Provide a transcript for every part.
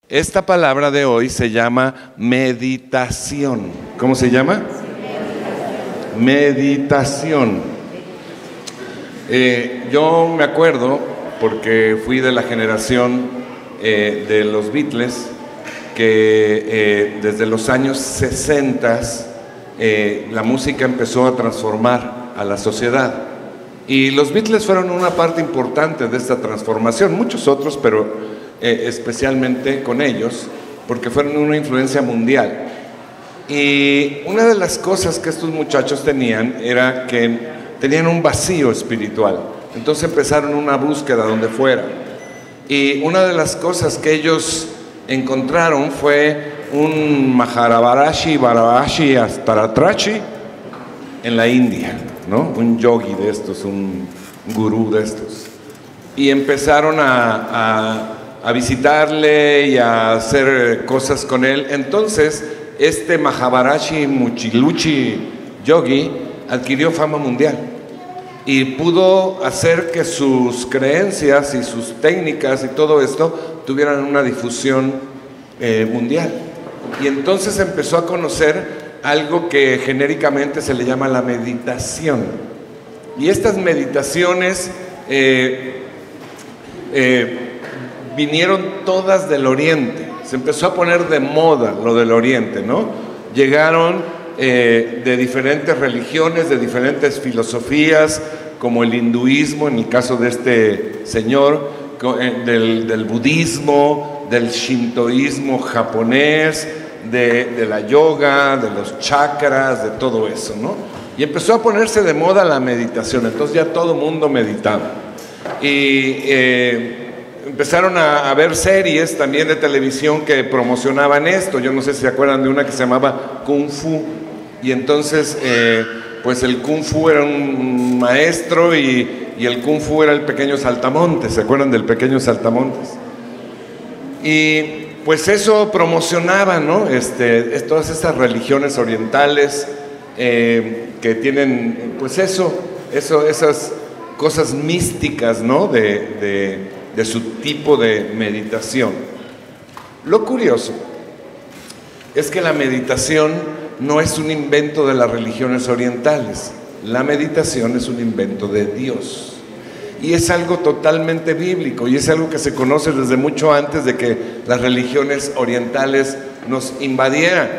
Esta palabra de hoy se llama meditación. ¿Cómo se llama? Meditación. Yo me acuerdo, porque fui de la generación de los Beatles, que desde los años 60 la música empezó a transformar a la sociedad. Y los Beatles fueron una parte importante de esta transformación, muchos otros, pero especialmente con ellos, porque fueron una influencia mundial. Y una de las cosas que estos muchachos tenían era que tenían un vacío espiritual. Entonces empezaron una búsqueda donde fuera. Y una de las cosas que ellos encontraron fue un Maharabarashi Barabashi Astaratrachi en la India, ¿no? Un yogi de estos, un gurú de estos. Y empezaron a visitarle y a hacer cosas con él. Entonces, este Mahabarashi Muchiluchi Yogi adquirió fama mundial y pudo hacer que sus creencias y sus técnicas y todo esto tuvieran una difusión mundial. Y entonces empezó a conocer algo que genéricamente se le llama la meditación. Y estas meditaciones vinieron todas del Oriente. Se empezó a poner de moda lo del Oriente, ¿no? Llegaron de diferentes religiones, de diferentes filosofías, como el hinduismo, en el caso de este señor, del budismo, del shintoísmo japonés, de la yoga, de los chakras, de todo eso, ¿no? Y empezó a ponerse de moda la meditación. Entonces ya todo el mundo meditaba. Y empezaron a ver series también de televisión que promocionaban esto. Yo no sé si se acuerdan de una que se llamaba Kung Fu. Y entonces, pues el Kung Fu era un maestro y el Kung Fu era el pequeño saltamontes. ¿Se acuerdan del pequeño saltamontes? Y pues eso promocionaba, ¿no? Todas estas religiones orientales que tienen, pues esas cosas místicas, ¿no? De su tipo de meditación. Lo curioso es que la meditación no es un invento de las religiones orientales. La meditación es un invento de Dios. Y es algo totalmente bíblico, y es algo que se conoce desde mucho antes de que las religiones orientales nos invadieran.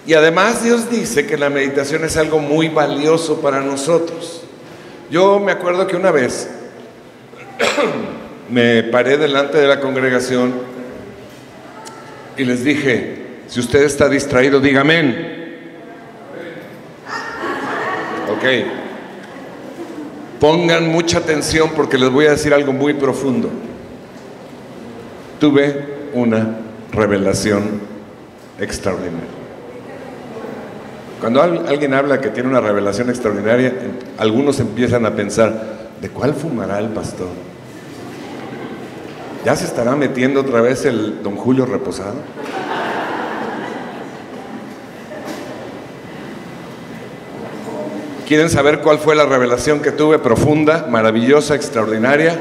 Y además Dios dice que la meditación es algo muy valioso para nosotros. Yo me acuerdo que una vez me paré delante de la congregación y les dije: si usted está distraído, diga amén. Ok. Pongan mucha atención porque les voy a decir algo muy profundo. Tuve una revelación extraordinaria. Cuando alguien habla que tiene una revelación extraordinaria, algunos empiezan a pensar: ¿de cuál fumará el pastor? ¿Ya se estará metiendo otra vez el don Julio Reposado? ¿Quieren saber cuál fue la revelación que tuve? Profunda, maravillosa, extraordinaria.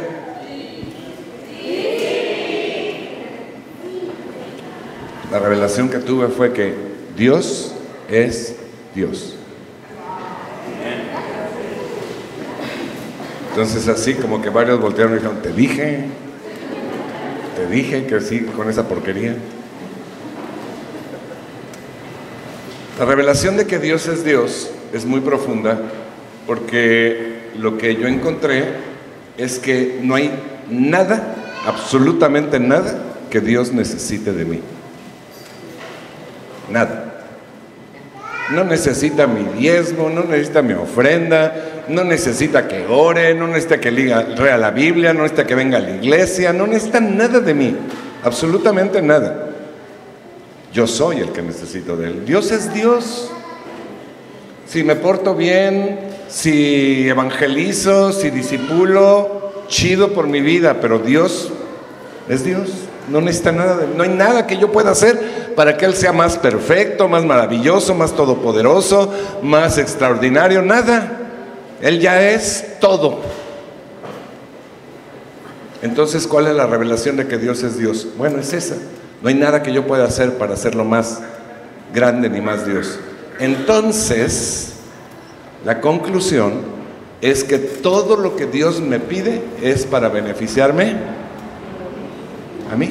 La revelación que tuve fue que Dios es Dios. Entonces así como que varios voltearon y dijeron: te dije que sí con esa porquería. La revelación de que Dios es muy profunda, porque lo que yo encontré es que no hay nada, absolutamente nada, que Dios necesite de mí. Nada. No necesita mi diezmo, no necesita mi ofrenda, no necesita que ore, no necesita que lea la Biblia, no necesita que venga a la iglesia, no necesita nada de mí, absolutamente nada. Yo soy el que necesito de Él. Dios es Dios. Si me porto bien, si evangelizo, si disipulo, chido por mi vida, pero Dios es Dios. No necesita nada no hay nada que yo pueda hacer para que Él sea más perfecto, más maravilloso, más todopoderoso, más extraordinario, nada. Él ya es todo. Entonces, ¿cuál es la revelación de que Dios es Dios? Bueno, es esa. No hay nada que yo pueda hacer para hacerlo más grande ni más Dios. Entonces, la conclusión es que todo lo que Dios me pide es para beneficiarme a mí.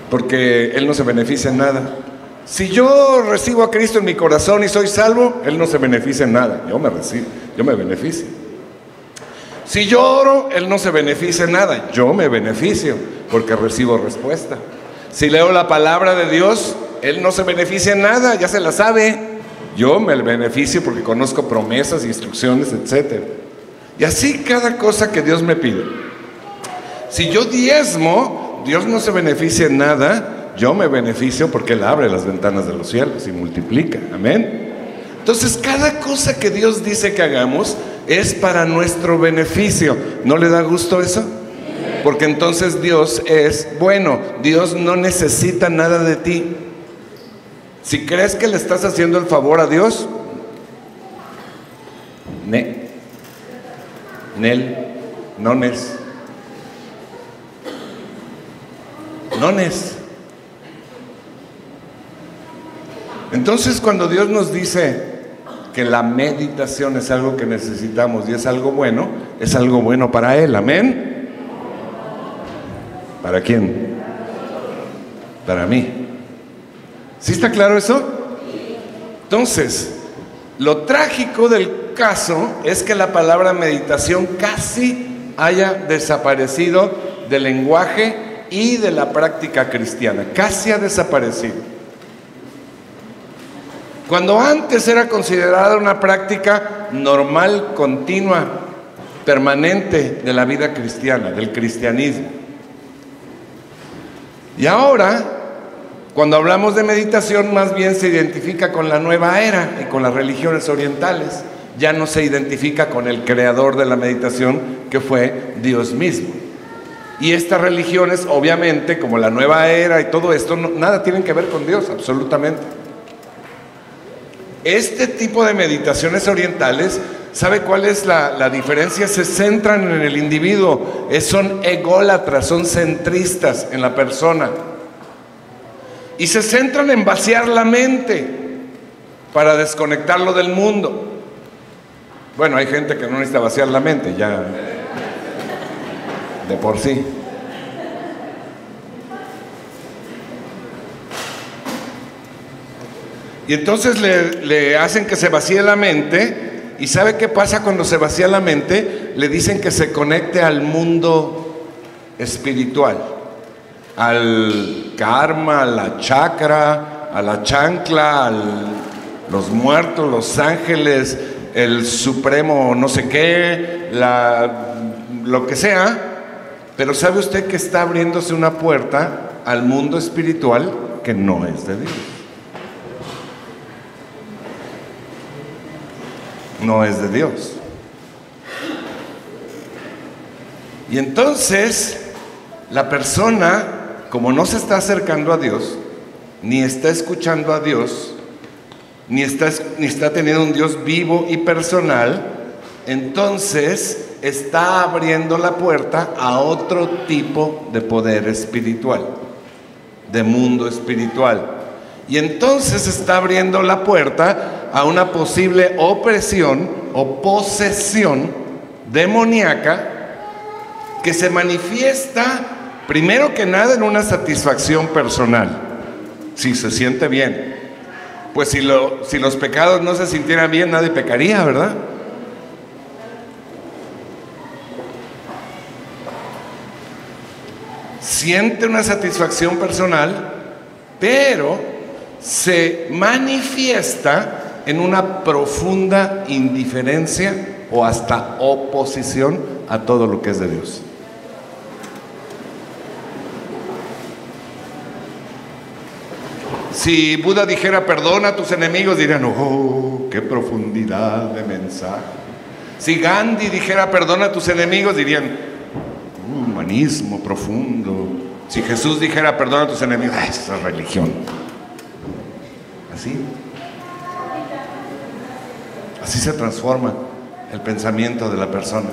Porque Él no se beneficia en nada. Si yo recibo a Cristo en mi corazón y soy salvo, Él no se beneficia en nada. Yo me beneficio. Si yo oro, Él no se beneficia en nada. Yo me beneficio porque recibo respuesta. Si leo la palabra de Dios, Él no se beneficia en nada, ya se la sabe. Yo me beneficio porque conozco promesas, instrucciones, etc. Y así cada cosa que Dios me pide. Si yo diezmo, Dios no se beneficia en nada, yo me beneficio porque Él abre las ventanas de los cielos y multiplica. Amén. Entonces cada cosa que Dios dice que hagamos es para nuestro beneficio. ¿No le da gusto eso? Porque entonces Dios es bueno. Dios no necesita nada de ti. Si crees que le estás haciendo el favor a Dios, nones. Entonces, cuando Dios nos dice que la meditación es algo que necesitamos y es algo bueno para Él. Amén. ¿Para quién? Para mí. ¿Sí está claro eso? Entonces, lo trágico del caso es que la palabra meditación casi haya desaparecido del lenguaje y de la práctica cristiana. Casi ha desaparecido. Cuando antes era considerada una práctica normal, continua, permanente de la vida cristiana, del cristianismo. Y ahora, cuando hablamos de meditación, más bien se identifica con la nueva era y con las religiones orientales. Ya no se identifica con el creador de la meditación, que fue Dios mismo. Y estas religiones, obviamente, como la nueva era y todo esto, nada tienen que ver con Dios, absolutamente. Este tipo de meditaciones orientales, ¿sabe cuál es la diferencia? Se centran en el individuo, son ególatras, son centristas en la persona. Y se centran en vaciar la mente para desconectarlo del mundo. Bueno, hay gente que no necesita vaciar la mente, ya de por sí. Y entonces le hacen que se vacíe la mente. ¿Y sabe qué pasa cuando se vacía la mente? Le dicen que se conecte al mundo espiritual, al karma, a la chakra, a la chancla, los muertos, los ángeles, el supremo no sé qué, lo que sea. Pero ¿sabe usted que está abriéndose una puerta al mundo espiritual que no es de Dios? No es de Dios. Y entonces la persona, como no se está acercando a Dios, ni está escuchando a Dios, ni está teniendo un Dios vivo y personal, entonces está abriendo la puerta a otro tipo de poder espiritual, de mundo espiritual. Y entonces está abriendo la puerta a una posible opresión o posesión demoníaca que se manifiesta primero que nada en una satisfacción personal. Si se siente bien, pues si los pecados no se sintieran bien, nadie pecaría, ¿verdad? Siente una satisfacción personal, pero se manifiesta en una profunda indiferencia o hasta oposición a todo lo que es de Dios. Si Buda dijera perdona a tus enemigos, dirían, oh, qué profundidad de mensaje. Si Gandhi dijera perdona a tus enemigos, dirían, humanismo profundo. Si Jesús dijera perdona a tus enemigos, esa es religión. Así se transforma el pensamiento de la persona.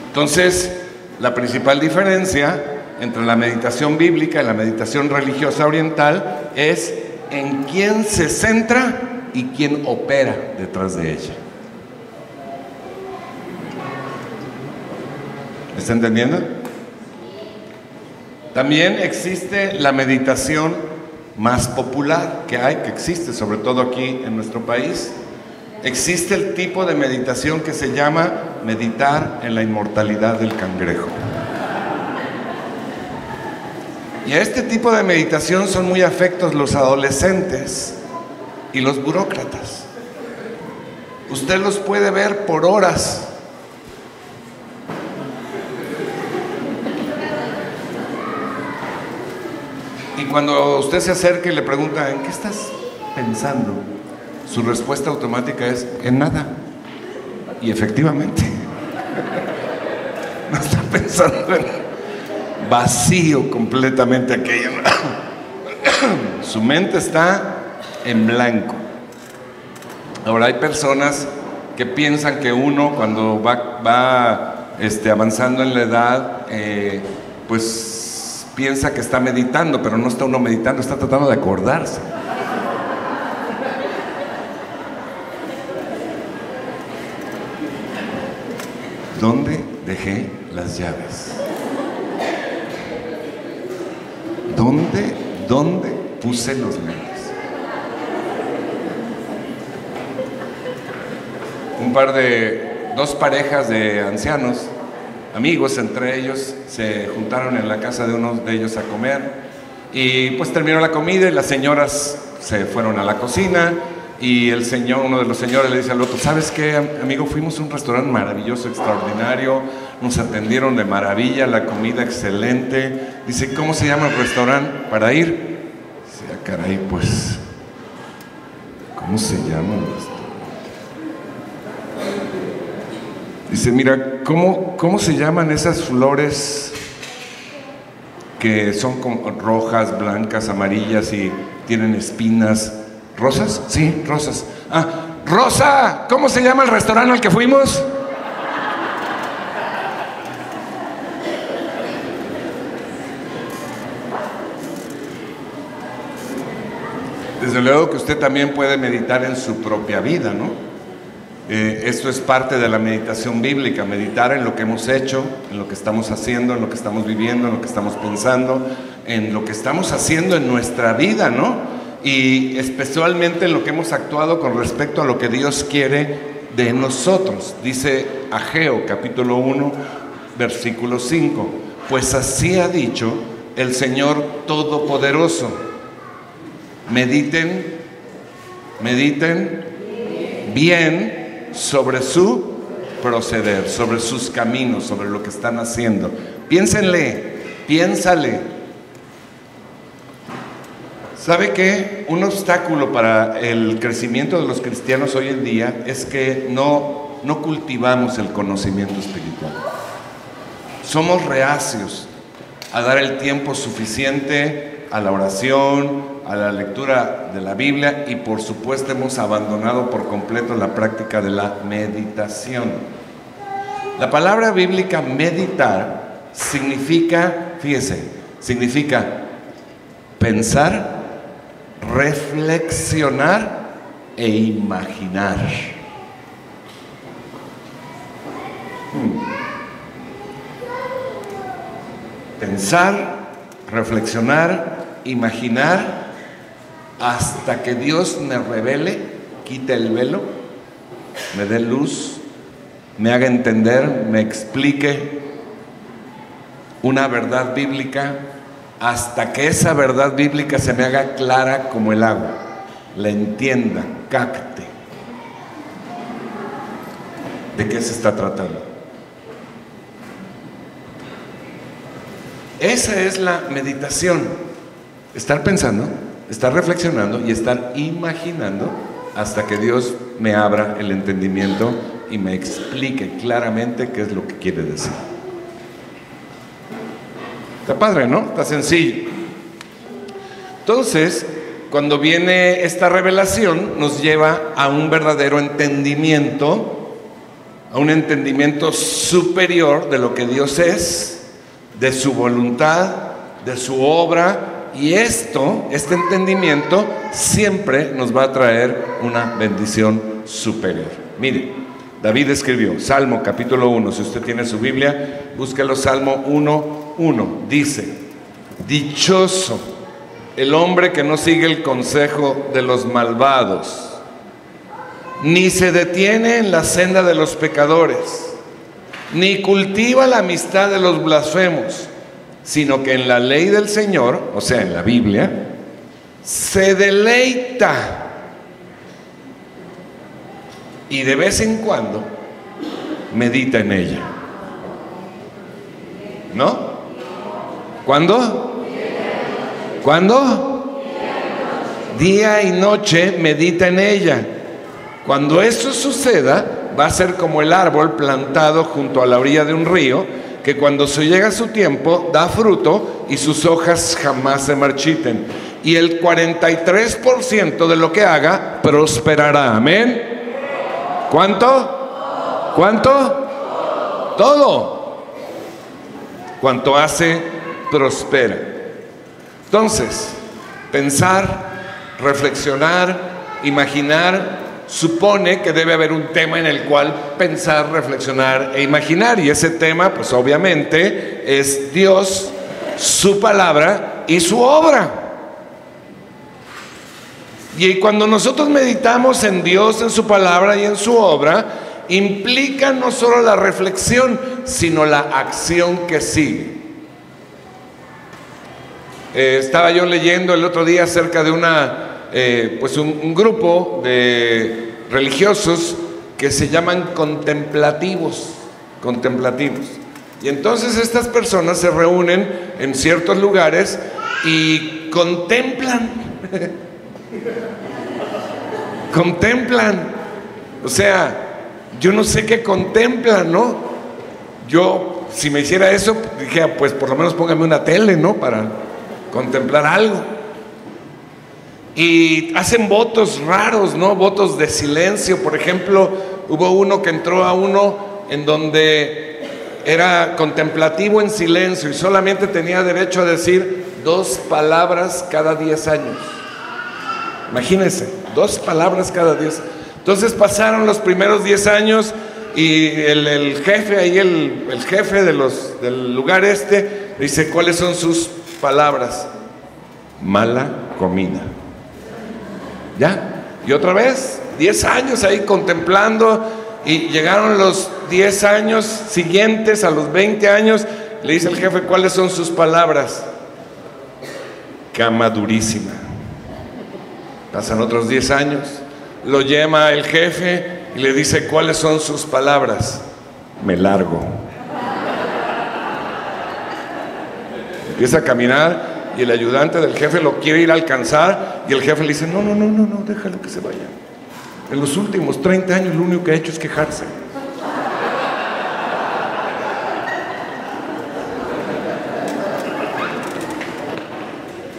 Entonces, La principal diferencia entre la meditación bíblica y la meditación religiosa oriental es en quién se centra y quién opera detrás de ella. ¿Está entendiendo? También existe la meditación más popular que existe, sobre todo aquí en nuestro país. Existe el tipo de meditación que se llama meditar en la inmortalidad del cangrejo. Y a este tipo de meditación son muy afectos los adolescentes y los burócratas. Usted los puede ver por horas. Y cuando usted se acerca y le pregunta, ¿en qué estás pensando?, su respuesta automática es, en nada. Y efectivamente, no está pensando en vacío completamente aquello. Su mente está en blanco. Ahora, hay personas que piensan que uno, cuando va avanzando en la edad, pues piensa que está meditando, pero no está uno meditando, está tratando de acordarse. ¿Dónde dejé las llaves? ¿Dónde puse los lentes? Dos parejas de ancianos, amigos entre ellos, se juntaron en la casa de uno de ellos a comer y pues terminó la comida y las señoras se fueron a la cocina. Y uno de los señores le dice al otro, ¿sabes qué, amigo? Fuimos a un restaurante maravilloso, extraordinario, nos atendieron de maravilla, la comida excelente. Dice, ¿cómo se llama el restaurante para ir? Dice, ah, caray, pues, ¿cómo se llama el restaurante? Dice, mira, ¿cómo se llaman esas flores que son como rojas, blancas, amarillas y tienen espinas? ¿Rosas? Sí, rosas. Ah, Rosa, ¿cómo se llama el restaurante al que fuimos? Desde luego que usted también puede meditar en su propia vida, ¿no? Esto es parte de la meditación bíblica, meditar en lo que hemos hecho, en lo que estamos haciendo, en lo que estamos viviendo, en lo que estamos pensando, en lo que estamos haciendo en nuestra vida, ¿no? Y especialmente en lo que hemos actuado con respecto a lo que Dios quiere de nosotros. Dice Ageo, capítulo 1, versículo 5, pues así ha dicho el Señor Todopoderoso, mediten bien sobre su proceder, sobre sus caminos, sobre lo que están haciendo. Piénsale. ¿Sabe qué? Un obstáculo para el crecimiento de los cristianos hoy en día es que no cultivamos el conocimiento espiritual. Somos reacios a dar el tiempo suficiente a la oración, a la lectura de la Biblia y por supuesto hemos abandonado por completo la práctica de la meditación. La palabra bíblica meditar significa, fíjese, significa pensar, reflexionar e imaginar. Pensar, reflexionar, imaginar, hasta que Dios me revele, quite el velo, me dé luz, me haga entender, me explique una verdad bíblica, hasta que esa verdad bíblica se me haga clara como el agua, la entienda, capte de qué se está tratando. Esa es la meditación, estar pensando, estar reflexionando y estar imaginando hasta que Dios me abra el entendimiento y me explique claramente qué es lo que quiere decir. Está padre, ¿no? Está sencillo. Entonces, cuando viene esta revelación, nos lleva a un verdadero entendimiento a un entendimiento superior de lo que Dios es, de su voluntad, de su obra, y este entendimiento siempre nos va a traer una bendición superior. Mire, David escribió, Salmo capítulo 1, si usted tiene su Biblia, búsquelo, Salmo 1:1, dice: dichoso el hombre que no sigue el consejo de los malvados, ni se detiene en la senda de los pecadores, ni cultiva la amistad de los blasfemos, sino que en la ley del Señor, o sea, en la Biblia, se deleita, y de vez en cuando medita en ella. ¿No? ¿Cuándo? ¿Cuándo? Día y noche medita en ella. Cuando eso suceda, va a ser como el árbol plantado junto a la orilla de un río, que cuando se llega su tiempo da fruto y sus hojas jamás se marchiten. Y el 43% de lo que haga prosperará. Amén. ¿Cuánto? ¿Cuánto? Todo. Cuanto hace, prospera. Entonces, pensar, reflexionar, imaginar, supone que debe haber un tema en el cual pensar, reflexionar e imaginar, y ese tema pues obviamente es Dios, su palabra y su obra. Y cuando nosotros meditamos en Dios, en su palabra y en su obra, implica no solo la reflexión, sino la acción que sigue. Estaba yo leyendo el otro día acerca de un grupo de religiosos que se llaman contemplativos. Y entonces estas personas se reúnen en ciertos lugares y contemplan. Contemplan. O sea, yo no sé qué contemplan, ¿no? Yo, si me hiciera eso, dije, pues por lo menos póngame una tele, ¿no? Para contemplar algo. Y hacen votos raros, ¿no? Votos de silencio. Por ejemplo, hubo uno que entró a uno en donde era contemplativo en silencio y solamente tenía derecho a decir 2 palabras cada 10 años. Imagínense, 2 palabras cada 10. Entonces pasaron los primeros 10 años y el jefe ahí, el jefe del lugar dice, ¿cuáles son sus palabras? Mala comida. ¿Ya? Y otra vez, 10 años ahí contemplando, y llegaron los 10 años siguientes, a los 20 años, le dice el jefe, ¿cuáles son sus palabras? Cama durísima. Pasan otros 10 años, lo llama el jefe y le dice, ¿cuáles son sus palabras? Me largo. Empieza a caminar y el ayudante del jefe lo quiere ir a alcanzar y el jefe le dice, no, déjalo que se vaya. En los últimos 30 años lo único que ha hecho es quejarse.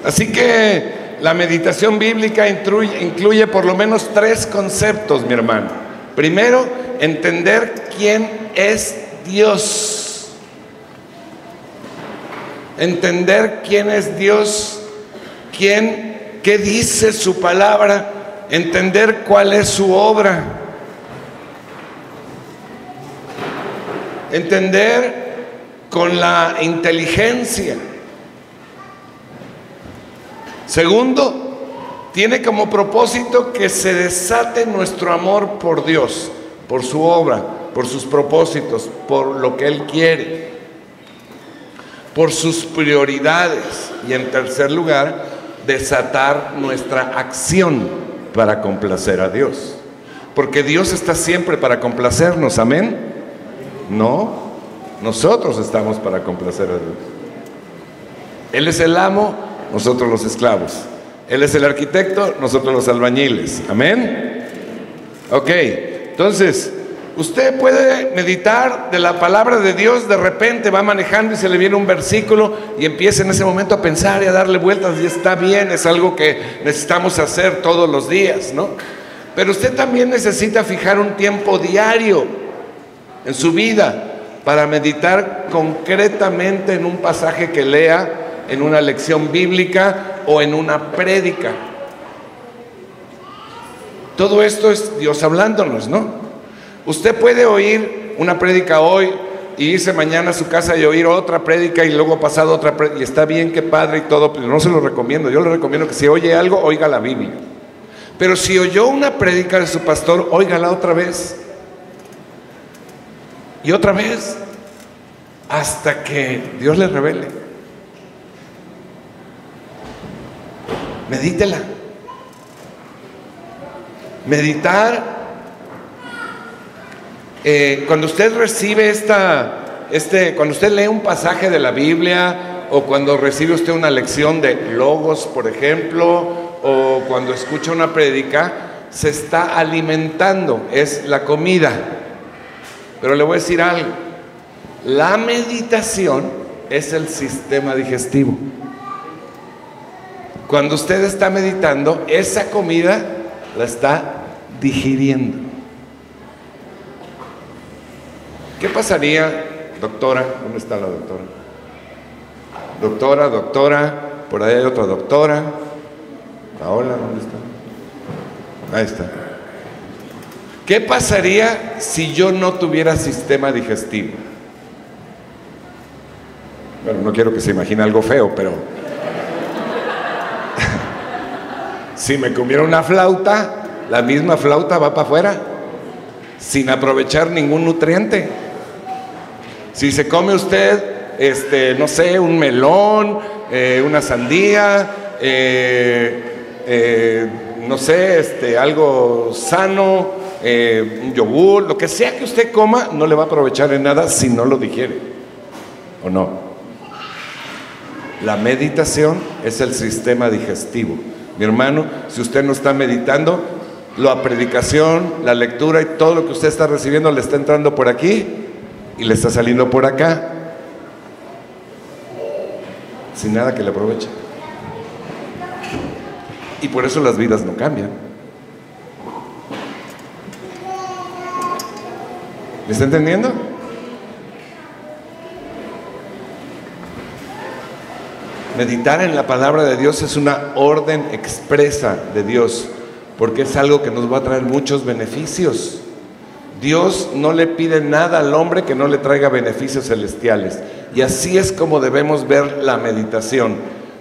Así que la meditación bíblica incluye por lo menos 3 conceptos, mi hermano. Primero, entender quién es Dios. Entender quién es Dios, qué dice su palabra, entender cuál es su obra. Entender con la inteligencia. Segundo, tiene como propósito que se desate nuestro amor por Dios, por su obra, por sus propósitos, por lo que Él quiere, por sus prioridades. Y en tercer lugar, desatar nuestra acción para complacer a Dios. Porque Dios está siempre para complacernos, ¿amén? No, nosotros estamos para complacer a Dios. Él es el amo, nosotros los esclavos. Él es el arquitecto, nosotros los albañiles. ¿Amén? Ok, entonces, usted puede meditar de la palabra de Dios, de repente va manejando y se le viene un versículo y empieza en ese momento a pensar y a darle vueltas, y está bien, es algo que necesitamos hacer todos los días, ¿no? Pero usted también necesita fijar un tiempo diario en su vida, para meditar concretamente en un pasaje que lea, en una lección bíblica o en una prédica. Todo esto es Dios hablándonos, ¿no? Usted puede oír una prédica hoy y irse mañana a su casa y oír otra prédica y luego pasado otra prédica, y está bien, qué padre y todo, pero no se lo recomiendo. Yo le recomiendo que si oye algo, oiga la Biblia. Pero si oyó una prédica de su pastor, óigala otra vez y otra vez, hasta que Dios le revele. Medítela. Meditar, cuando usted recibe cuando usted lee un pasaje de la Biblia, o cuando recibe usted una lección de Logos, por ejemplo, o cuando escucha una prédica, se está alimentando, es la comida. Pero le voy a decir algo: la meditación es el sistema digestivo. Cuando usted está meditando, esa comida la está digiriendo. ¿Qué pasaría, doctora? ¿Dónde está la doctora? Doctora, por ahí hay otra doctora. Paola, ¿dónde está? Ahí está. ¿Qué pasaría si yo no tuviera sistema digestivo? Bueno, no quiero que se imagine algo feo, pero si me comiera una flauta, la misma flauta va para afuera, sin aprovechar ningún nutriente. Si se come usted, no sé, un melón, una sandía, no sé, algo sano, un yogur, lo que sea que usted coma, no le va a aprovechar en nada si no lo digiere, ¿o no? La meditación es el sistema digestivo. Mi hermano, si usted no está meditando, la predicación, la lectura y todo lo que usted está recibiendo le está entrando por aquí y le está saliendo por acá, sin nada que le aproveche. Y por eso las vidas no cambian. ¿Me está entendiendo? Meditar en la palabra de Dios es una orden expresa de Dios, porque es algo que nos va a traer muchos beneficios. Dios no le pide nada al hombre que no le traiga beneficios celestiales. Y así es como debemos ver la meditación: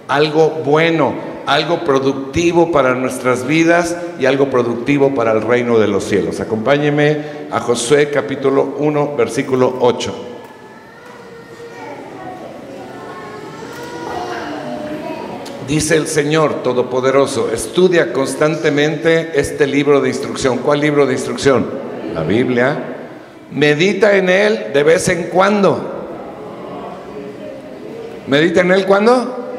algo bueno, algo productivo para nuestras vidas y algo productivo para el reino de los cielos. Acompáñeme a Josué capítulo 1, versículo 8. Dice el Señor Todopoderoso: estudia constantemente este libro de instrucción. ¿Cuál libro de instrucción? La Biblia. Medita en él de vez en cuando. ¿Medita en él cuándo?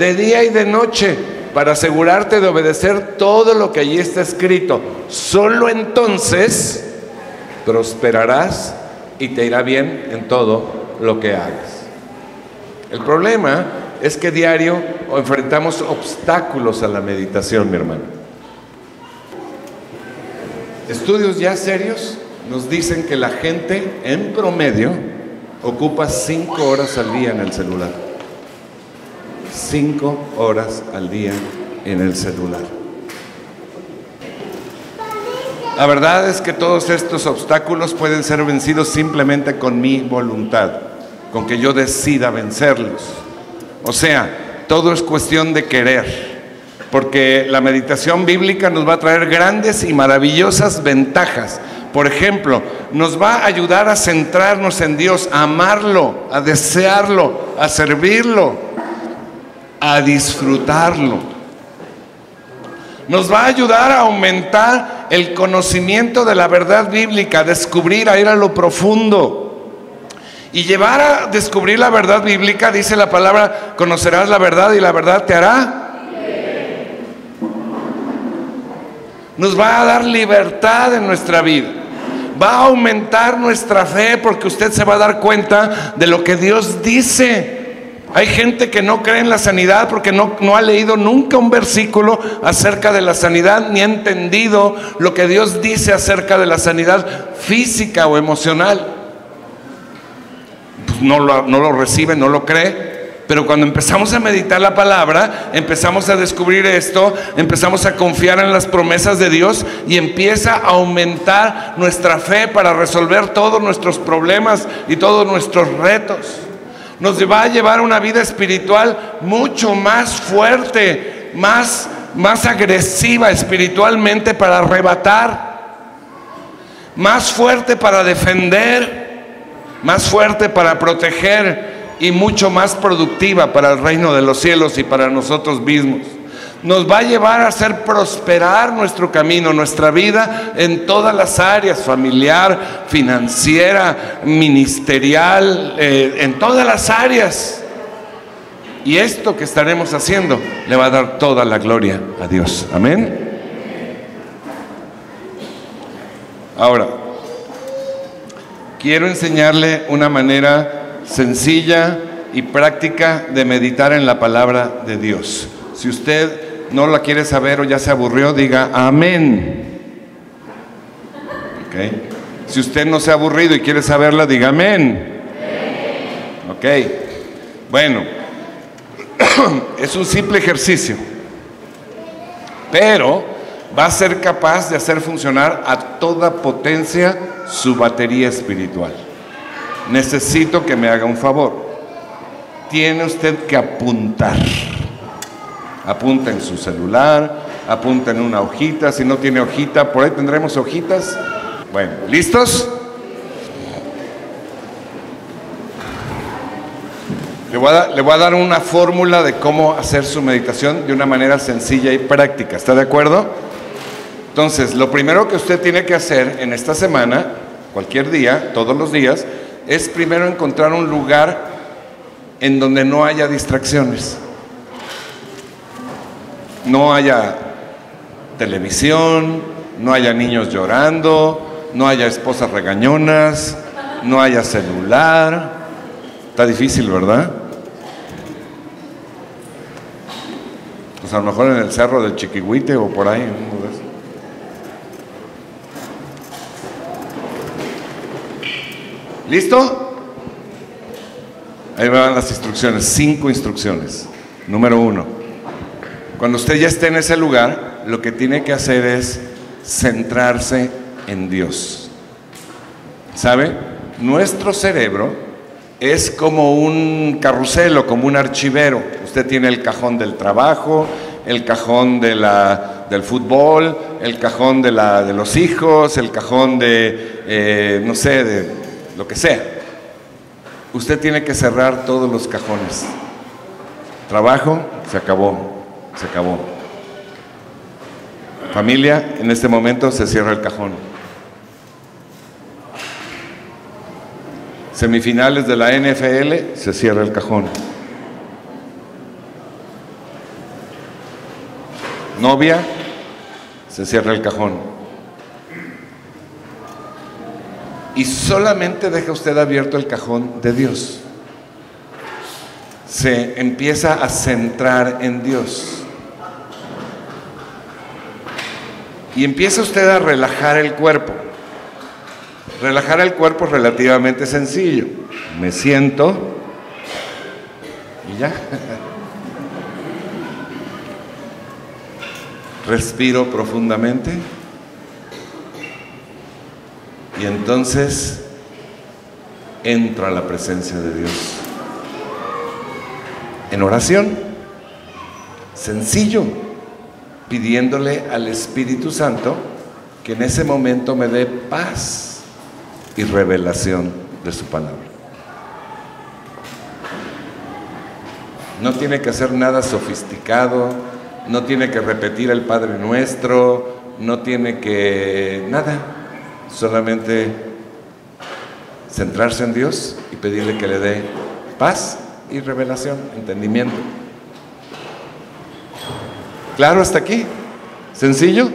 De día y de noche, para asegurarte de obedecer todo lo que allí está escrito. Solo entonces prosperarás y te irá bien en todo lo que hagas. El problema es que diario enfrentamos obstáculos a la meditación, mi hermano. Estudios ya serios nos dicen que la gente en promedio ocupa 5 horas al día en el celular. 5 horas al día en el celular. La verdad es que todos estos obstáculos pueden ser vencidos simplemente con mi voluntad, con que yo decida vencerlos. O sea, todo es cuestión de querer, porque la meditación bíblica nos va a traer grandes y maravillosas ventajas. Por ejemplo, nos va a ayudar a centrarnos en Dios, a amarlo, a desearlo, a servirlo, a disfrutarlo. Nos va a ayudar a aumentar el conocimiento de la verdad bíblica, a descubrir, a ir a lo profundo. Y llevar a descubrir la verdad bíblica, dice la palabra: conocerás la verdad y la verdad te hará. Nos va a dar libertad en nuestra vida. Va a aumentar nuestra fe, porque usted se va a dar cuenta de lo que Dios dice. Hay gente que no cree en la sanidad porque no ha leído nunca un versículo acerca de la sanidad, ni ha entendido lo que Dios dice acerca de la sanidad física o emocional. Pues no lo recibe, no lo cree. Pero cuando empezamos a meditar la palabra, empezamos a descubrir esto, empezamos a confiar en las promesas de Dios y empieza a aumentar nuestra fe para resolver todos nuestros problemas y todos nuestros retos. Nos va a llevar una vida espiritual mucho más fuerte, más agresiva espiritualmente para arrebatar, más fuerte para defender, más fuerte para proteger y mucho más productiva para el reino de los cielos y para nosotros mismos. Nos va a llevar a hacer prosperar nuestro camino, nuestra vida en todas las áreas, familiar, financiera, ministerial, en todas las áreas. Y esto que estaremos haciendo le va a dar toda la gloria a Dios. Amén. Ahora, quiero enseñarle una manera sencilla y práctica de meditar en la palabra de Dios. Si usted no la quiere saber o ya se aburrió, diga amén. Okay. Si usted no se ha aburrido y quiere saberla, diga amén. Ok. Bueno, es un simple ejercicio, pero va a ser capaz de hacer funcionar a toda potencia su batería espiritual. Necesito que me haga un favor. Tiene usted que apuntar. Apunta en su celular, apunta en una hojita. Si no tiene hojita, por ahí tendremos hojitas. Bueno, ¿listos? Le voy a dar una fórmula de cómo hacer su meditación de una manera sencilla y práctica. ¿Está de acuerdo? Entonces, lo primero que usted tiene que hacer en esta semana, cualquier día, todos los días, es primero encontrar un lugar en donde no haya distracciones. No haya televisión, no haya niños llorando, no haya esposas regañonas, no haya celular. Está difícil, ¿verdad? Pues a lo mejor en el cerro del Chiquihuite o por ahí. ¿Listo? Ahí van las instrucciones, 5 instrucciones. Número 1. Cuando usted ya esté en ese lugar, lo que tiene que hacer es centrarse en Dios. ¿Sabe? Nuestro cerebro es como un carrusel o como un archivero. Usted tiene el cajón del trabajo, el cajón del fútbol, el cajón de los hijos, el cajón de, no sé, de lo que sea. Usted tiene que cerrar todos los cajones. Trabajo, se acabó. Se acabó. Familia, en este momento se cierra el cajón. Semifinales de la NFL, se cierra el cajón. Novia, se cierra el cajón. Y solamente deja usted abierto el cajón de Dios. Se empieza a centrar en Dios. Y empieza usted a relajar el cuerpo. Relajar el cuerpo es relativamente sencillo. Me siento y ya. Respiro profundamente. Y entonces entro a la presencia de Dios. En oración. Sencillo. Pidiéndole al Espíritu Santo que en ese momento me dé paz y revelación de su palabra. No tiene que hacer nada sofisticado, no tiene que repetir el Padre Nuestro, no tiene que nada, solamente centrarse en Dios y pedirle que le dé paz y revelación, entendimiento. ¿Claro hasta aquí? ¿Sencillo?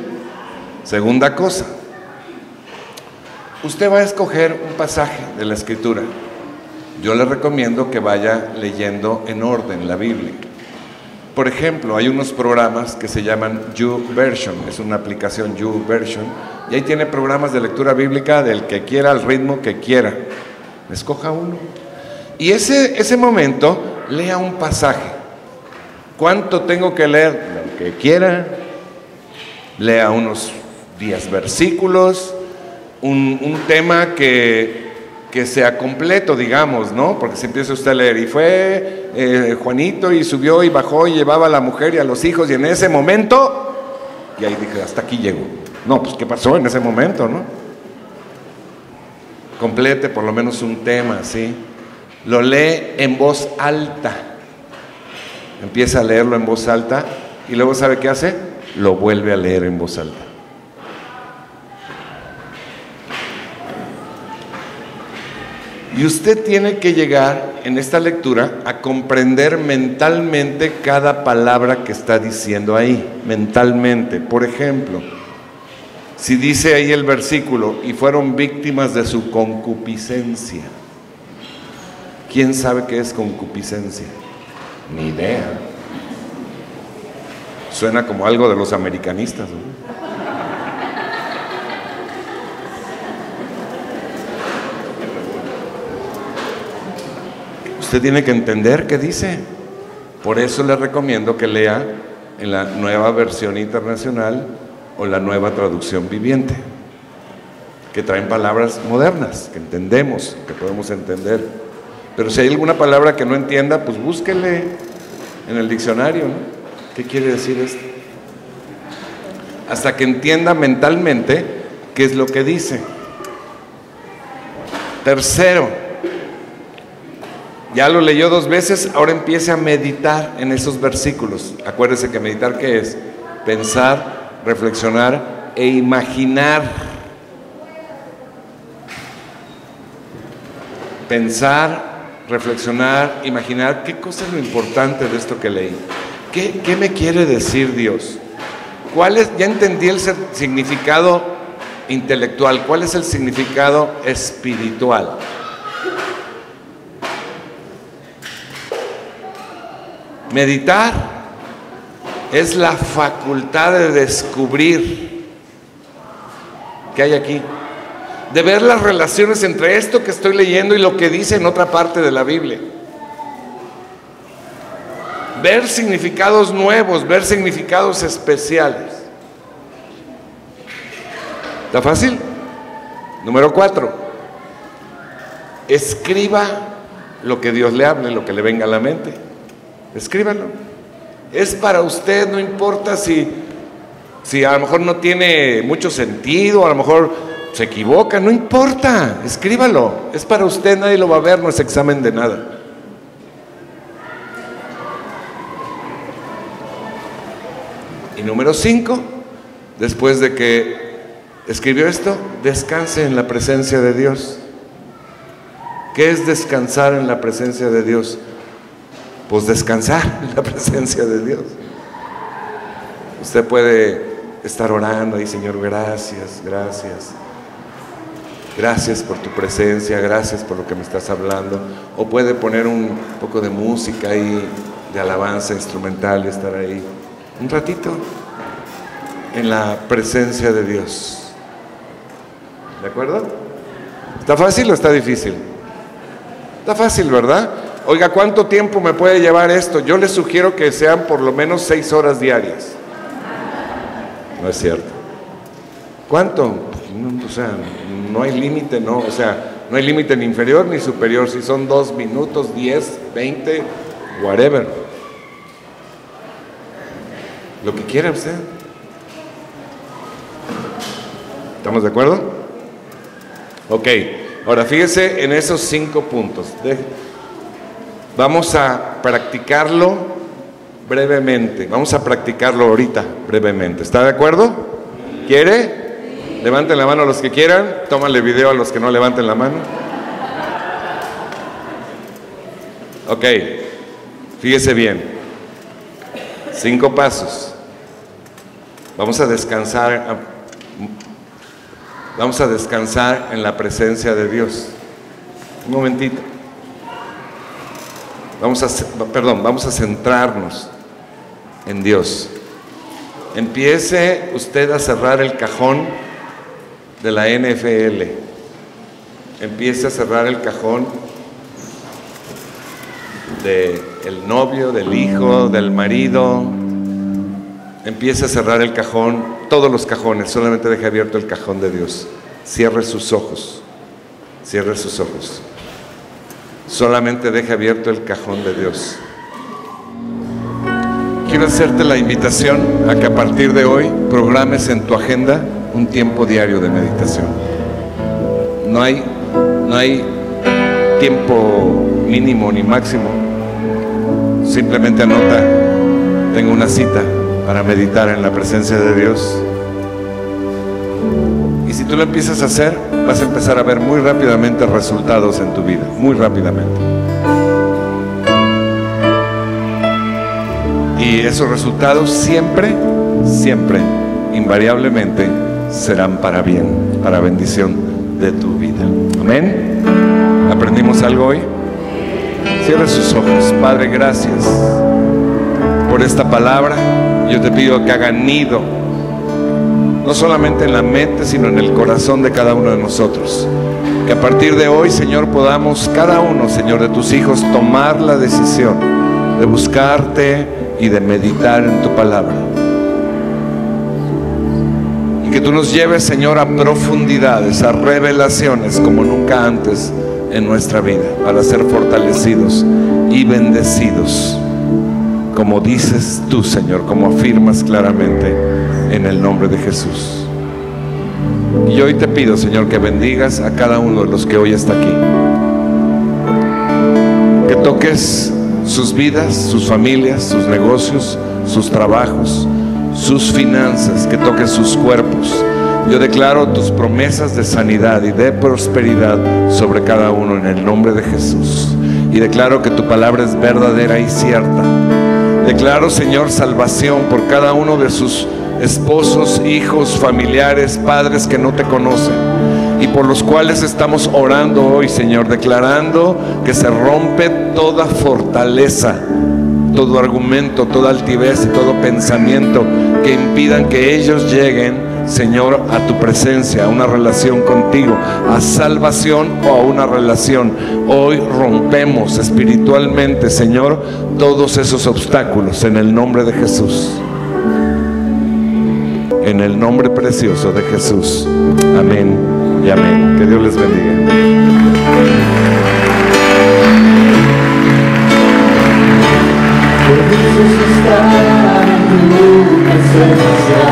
Segunda cosa. Usted va a escoger un pasaje de la Escritura yo le recomiendo que vaya leyendo en orden la Biblia. Por ejemplo, hay unos programas que se llaman YouVersion, es una aplicación YouVersion, y ahí tiene programas de lectura bíblica del que quiera, al ritmo que quiera. Escoja uno. Y ese momento, lea un pasaje. ¿Cuánto tengo que leer? Lo que quiera. Lea unos 10 versículos, un tema que sea completo, digamos, ¿no? Porque si empieza usted a leer, y fue Juanito y subió y bajó y llevaba a la mujer y a los hijos, y en ese momento, y ahí dije, hasta aquí llego. No, pues ¿qué pasó en ese momento, no? Complete por lo menos un tema, ¿sí? Lo lee en voz alta. Empieza a leerlo en voz alta y luego ¿sabe qué hace? Lo vuelve a leer en voz alta. Y usted tiene que llegar en esta lectura a comprender mentalmente cada palabra que está diciendo ahí, mentalmente. Por ejemplo, si dice ahí el versículo, y fueron víctimas de su concupiscencia. ¿Quién sabe qué es concupiscencia? Ni idea. Suena como algo de los americanistas, ¿no? Usted tiene que entender qué dice. Por eso le recomiendo que lea en la Nueva Versión Internacional o la Nueva Traducción Viviente, que traen palabras modernas, que entendemos, que podemos entender. Pero si hay alguna palabra que no entienda, pues búsquele en el diccionario, ¿no? ¿Qué quiere decir esto? Hasta que entienda mentalmente qué es lo que dice. Tercero, ya lo leyó 2 veces, ahora empiece a meditar en esos versículos. Acuérdese que meditar, ¿qué es? Pensar, reflexionar e imaginar. Pensar, reflexionar, imaginar. ¿Qué cosa es lo importante de esto que leí? ¿Qué me quiere decir Dios? ¿Cuál es? Ya entendí el significado intelectual. ¿Cuál es el significado espiritual? Meditar es la facultad de descubrir qué hay aquí, de ver las relaciones entre esto que estoy leyendo y lo que dice en otra parte de la Biblia. Ver significados nuevos, ver significados especiales. ¿Está fácil? Número 4. Escriba lo que Dios le hable, lo que le venga a la mente. Escríbalo. Es para usted, no importa si a lo mejor no tiene mucho sentido, a lo mejor se equivoca, no importa, escríbalo. Es para usted, nadie lo va a ver, no es examen de nada. Y número 5, después de que escribió esto, descanse en la presencia de Dios. ¿Qué es descansar en la presencia de Dios? Pues descansar en la presencia de Dios. Usted puede estar orando ahí, Señor, gracias, gracias. Gracias por tu presencia, gracias por lo que me estás hablando. O puede poner un poco de música ahí, de alabanza instrumental y estar ahí un ratito en la presencia de Dios. ¿De acuerdo? ¿Está fácil o está difícil? Está fácil, ¿verdad? Oiga, ¿cuánto tiempo me puede llevar esto? Yo les sugiero que sean por lo menos 6 horas diarias. No es cierto. ¿Cuánto? No, o sea, no hay límite, no. O sea, no hay límite ni inferior ni superior. Si son 2 minutos, 10, 20, whatever. Lo que quiera usted. ¿Estamos de acuerdo? Ok. Ahora fíjese en esos 5 puntos. Vamos a practicarlo brevemente. Vamos a practicarlo ahorita brevemente. ¿Está de acuerdo? ¿Quiere? Levanten la mano los que quieran. Tómale video a los que no levanten la mano. Ok. Fíjese bien. 5 pasos. Vamos a descansar. Vamos a descansar en la presencia de Dios. Un momentito. vamos a centrarnos en Dios. Empiece usted a cerrar el cajón de la NFL. Empiece a cerrar el cajón del novio, del hijo, del marido. Empiece a cerrar el cajón, todos los cajones, solamente deje abierto el cajón de Dios. Cierre sus ojos, cierre sus ojos. Solamente deje abierto el cajón de Dios. Quiero hacerte la invitación a que a partir de hoy programes en tu agenda un tiempo diario de meditación. No hay tiempo mínimo ni máximo. Simplemente anota: tengo una cita para meditar en la presencia de Dios. Y si tú lo empiezas a hacer, vas a empezar a ver muy rápidamente resultados en tu vida, muy rápidamente. Y esos resultados siempre, invariablemente, serán para bien, para bendición de tu vida. Amén. ¿Aprendimos algo hoy? Cierre sus ojos. Padre, gracias por esta palabra. Yo te pido que haga nido, no solamente en la mente, sino en el corazón de cada uno de nosotros. Que a partir de hoy, Señor, podamos cada uno, Señor, de tus hijos tomar la decisión de buscarte y de meditar en tu palabra. Y que tú nos lleves, Señor, a profundidades, a revelaciones como nunca antes en nuestra vida, para ser fortalecidos y bendecidos, como dices tú, Señor, como afirmas claramente en el nombre de Jesús. Y hoy te pido, Señor, que bendigas a cada uno de los que hoy está aquí, que toques sus vidas, sus familias, sus negocios, sus trabajos, sus finanzas, que toques sus cuerpos. Yo declaro tus promesas de sanidad y de prosperidad sobre cada uno en el nombre de Jesús. Y declaro que tu palabra es verdadera y cierta. Declaro, Señor, salvación por cada uno de sus esposos, hijos, familiares, padres que no te conocen, y por los cuales estamos orando hoy, Señor, declarando que se rompe toda fortaleza, todo argumento, toda altivez y todo pensamiento que impidan que ellos lleguen, Señor, a tu presencia, a una relación contigo, a salvación o a una relación. Hoy rompemos espiritualmente, Señor, todos esos obstáculos en el nombre de Jesús. En el nombre precioso de Jesús. Amén y amén. Que Dios les bendiga. Por eso está en tu presencia.